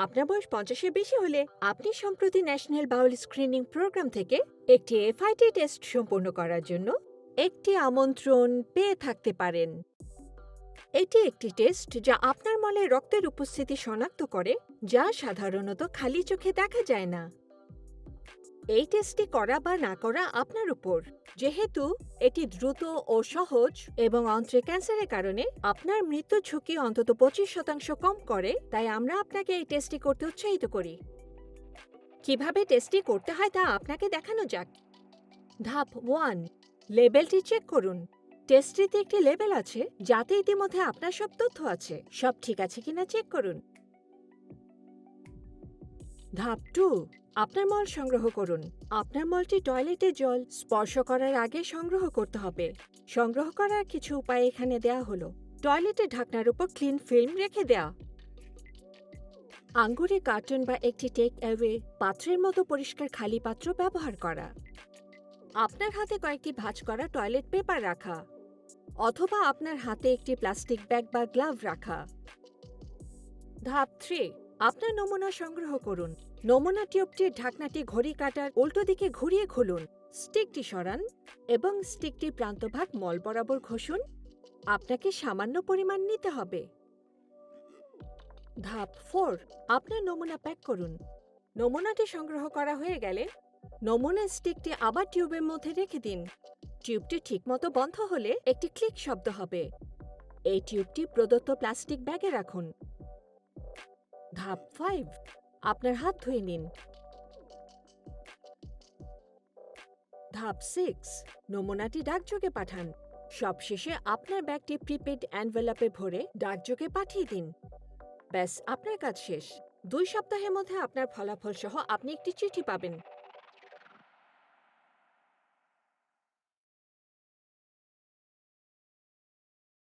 আপনার বয়স 50-এর বেশি হলে আপনি সম্প্রতি ন্যাশনাল বাউল স্ক্রিনিং প্রোগ্রাম থেকে একটি এফআইটি টেস্ট সম্পন্ন করার জন্য একটি আমন্ত্রণ পেয়ে থাকতে পারেন। এটি একটি টেস্ট যা আপনার মলে রক্তের উপস্থিতি শনাক্ত করে, যা সাধারণত খালি চোখে দেখা যায় না। এই টেস্টটি করা বা না করা আপনার উপর। যেহেতু এটি দ্রুত ও সহজ এবং অন্ত্রে ক্যান্সারের কারণে আপনার মৃত্যুর ঝুঁকি অন্তত 25% কম করে, তাই আমরা আপনাকে এই টেস্টটি করতে উৎসাহিত করি। কিভাবে টেস্টটি করতে হয় তা আপনাকে দেখানো যাক। ধাপ 1, লেবেলটি চেক করুন। টেস্টটিতে একটি লেবেল আছে যাতে ইতিমধ্যে আপনার সব তথ্য আছে। সব ঠিক আছে কিনা চেক করুন। ধাপ 2, আপনার মল সংগ্রহ করুন। আপনার মলটি টয়লেটে জল স্পর্শ করার আগে সংগ্রহ করতে হবে। সংগ্রহ করার কিছু উপায় এখানে দেয়া হলো। টয়লেটের ঢাকনার উপর ক্লিন ফিল্ম রেখে দেয়া, আঙ্গুরের কার্টন বা একটি টেক অ্যাওয়ে পাত্রের মতো পরিষ্কার খালি পাত্র ব্যবহার করা, আপনার হাতে কয়েকটি ভাঁজ করা টয়লেট পেপার রাখা, অথবা আপনার হাতে একটি প্লাস্টিক ব্যাগ বা গ্লাভ রাখা। ধাপ 3, আপনার নমুনা সংগ্রহ করুন। নমুনা টিউবটির ঢাকনাটি ঘড়ি কাঁটার উল্টো দিকে ঘুরিয়ে খুলুন। স্টিকটি সরান এবং স্টিকটির প্রান্তভাগ মল বরাবর ঘষুন। আপনাকে সামান্য পরিমাণ নিতে হবে। ধাপ 4, আপনার নমুনা প্যাক করুন। নমুনাটি সংগ্রহ করা হয়ে গেলে নমুনার স্টিকটি আবার টিউবের মধ্যে রেখে দিন। টিউবটি ঠিকমতো বন্ধ হলে একটি ক্লিক শব্দ হবে। এই টিউবটি প্রদত্ত প্লাস্টিক ব্যাগে রাখুন। ধাপ 5, আপনার হাত ধুয়ে নিন। ধাপ 6, নমুনাটি ডাকযোগে পাঠান। সবশেষে আপনার ব্যাগটি প্রিপেড এনভেলপে ভরে ডাকযোগে পাঠিয়ে দিন। ব্যাস, আপনার কাজ শেষ। 2 সপ্তাহের মধ্যে আপনার ফলাফল সহ আপনি একটি চিঠি পাবেন।